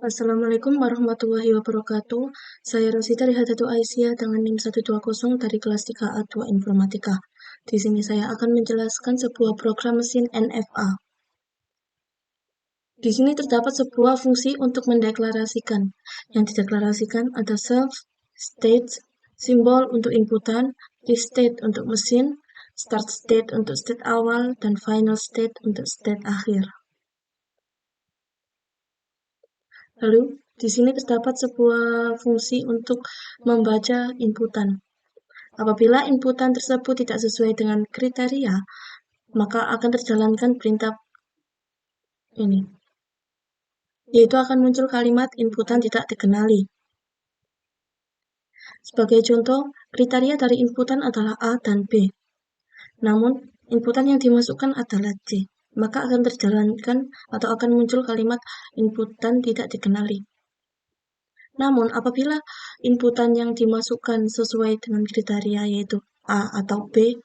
Assalamualaikum warahmatullahi wabarakatuh. Saya Rosita Rihadatu Aisyah dengan NIM 120 dari kelas 3A2 Informatika. Di sini saya akan menjelaskan sebuah program mesin NFA. Di sini terdapat sebuah fungsi untuk mendeklarasikan. Yang dideklarasikan ada self, state, simbol untuk inputan, state untuk mesin, start state untuk state awal, dan final state untuk state akhir. Lalu, di sini terdapat sebuah fungsi untuk membaca inputan. Apabila inputan tersebut tidak sesuai dengan kriteria, maka akan terjalankan perintah ini, yaitu akan muncul kalimat inputan tidak dikenali. Sebagai contoh, kriteria dari inputan adalah A dan B. Namun, inputan yang dimasukkan adalah C, maka akan terjalankan atau akan muncul kalimat inputan tidak dikenali. Namun, apabila inputan yang dimasukkan sesuai dengan kriteria yaitu A atau B,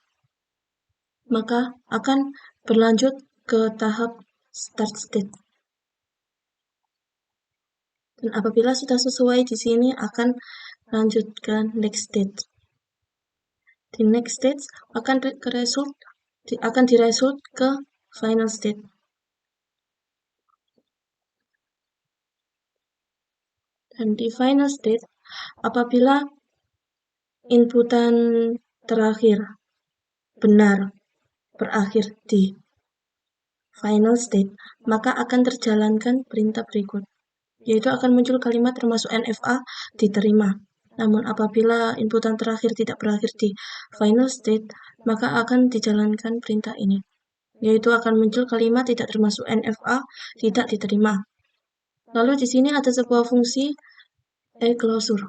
maka akan berlanjut ke tahap start state. Dan apabila sudah sesuai di sini akan lanjut ke next state. Di next state akan diresult ke final state. Dan di final state, apabila inputan terakhir benar berakhir di final state, maka akan terjalankan perintah berikut, yaitu akan muncul kalimat termasuk NFA diterima. Namun apabila inputan terakhir tidak berakhir di final state, maka akan dijalankan perintah ini, yaitu akan muncul kalimat tidak termasuk NFA tidak diterima. Lalu di sini ada sebuah fungsi closure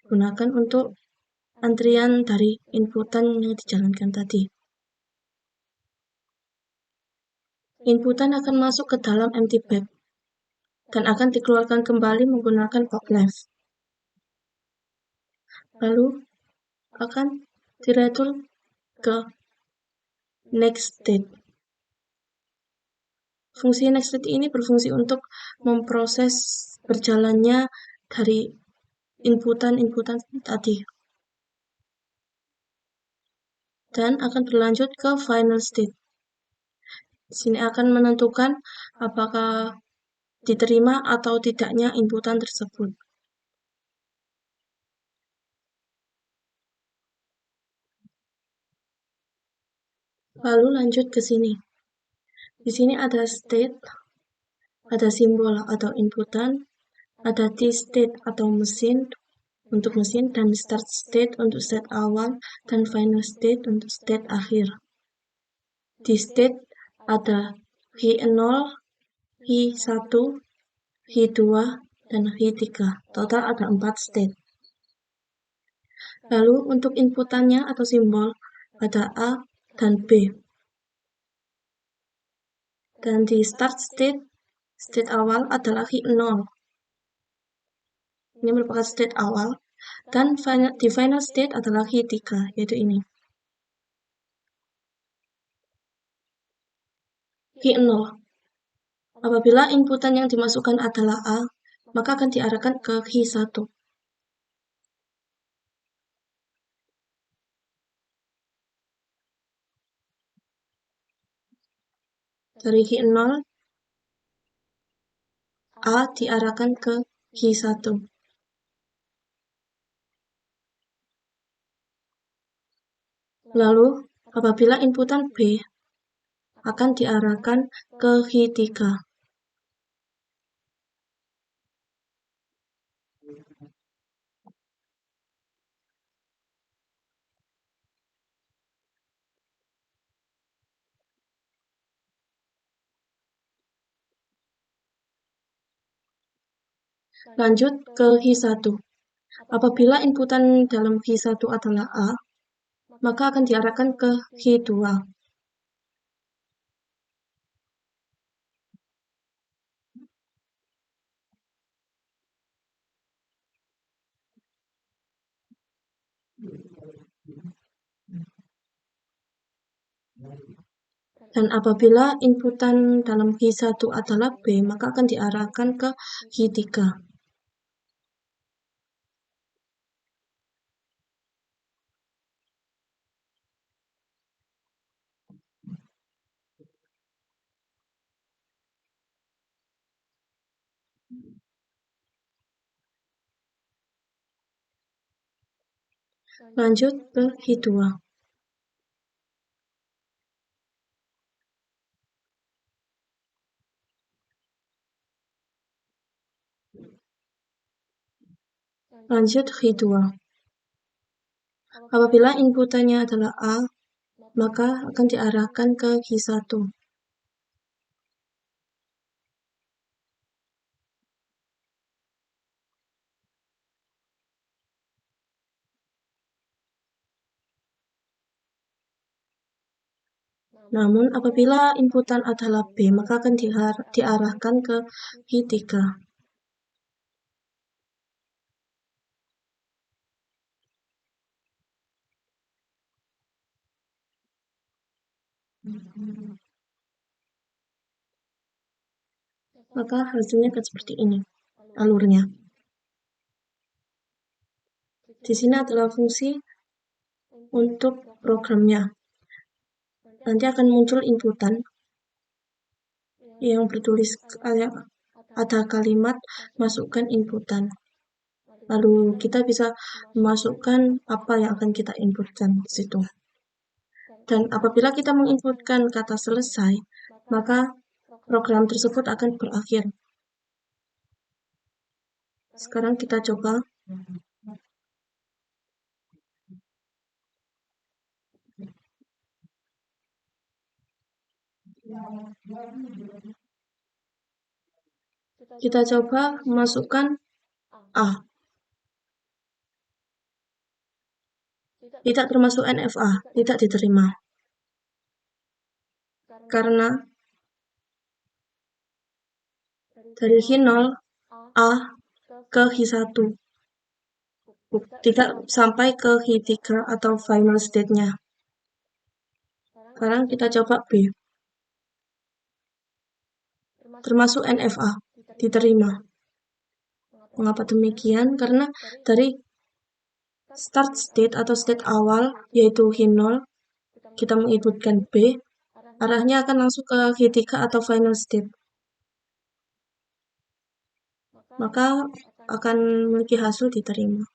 digunakan untuk antrian dari inputan yang dijalankan tadi. Inputan akan masuk ke dalam empty bag dan akan dikeluarkan kembali menggunakan pop left. Lalu akan direturn ke next state. Fungsi next state ini berfungsi untuk memproses berjalannya dari inputan tadi. Dan akan berlanjut ke final state. Di sini akan menentukan apakah diterima atau tidaknya inputan tersebut. Lalu lanjut ke sini. Di sini ada state, ada simbol atau inputan, ada T-state atau mesin untuk mesin, dan start state untuk state awal, dan final state untuk state akhir. Di state ada H0, H1, H2, dan H3. Total ada 4 state. Lalu untuk inputannya atau simbol ada A dan B. Dan di start state awal adalah H0. Ini merupakan state awal. Dan di final state adalah H3, yaitu ini. H0. Apabila inputan yang dimasukkan adalah A, maka akan diarahkan ke H1. Dari H0, A diarahkan ke H1. Lalu, apabila inputan B, akan diarahkan ke H3. Lanjut ke H1. Apabila inputan dalam H1 adalah A, maka akan diarahkan ke H2. Dan apabila inputan dalam Q1 adalah B, maka akan diarahkan ke Q3. Lanjut ke Q2. Lanjut Q2. Apabila inputannya adalah A, maka akan diarahkan ke Q1. Namun apabila inputan adalah B, maka akan diarahkan ke Q3. Maka hasilnya akan seperti ini alurnya. Di sini adalah fungsi untuk programnya. Nanti akan muncul inputan yang bertulis ada kalimat masukkan inputan. Lalu kita bisa memasukkan apa yang akan kita inputkan di situ. Dan apabila kita menginputkan kata selesai, maka program tersebut akan berakhir. Sekarang kita coba. Kita coba masukkan A. Tidak termasuk NFA, tidak diterima. Karena dari Q0 A ke Q1 tidak sampai ke Q3 atau final state-nya. Sekarang kita coba B. Termasuk NFA, diterima. Mengapa demikian? Karena dari start state atau state awal, yaitu Q0, kita menginputkan B, arahnya akan langsung ke Q3 atau final state. Maka akan memiliki hasil diterima.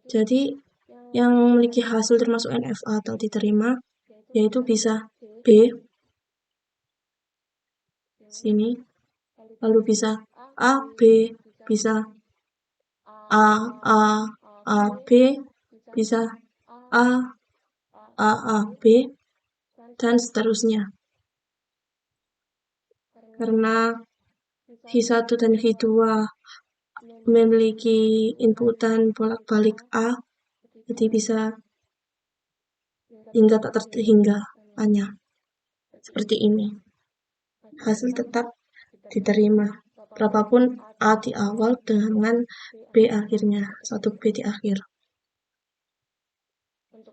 Jadi, yang memiliki hasil termasuk NFA atau diterima, yaitu bisa B, sini, lalu bisa A, B, bisa A, A, A, B, bisa A, A, A, B, dan seterusnya. Karena Q1 dan Q2 memiliki inputan bolak-balik A, jadi bisa hingga tak terhingga hanya seperti ini. Hasil tetap diterima, berapapun A di awal dengan B akhirnya, satu B di akhir.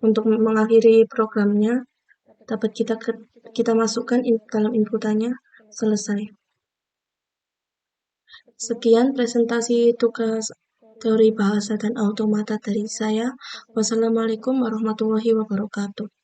Untuk mengakhiri programnya, dapat kita masukkan dalam inputannya selesai. Sekian presentasi tugas teori bahasa dan automata dari saya. Wassalamualaikum warahmatullahi wabarakatuh.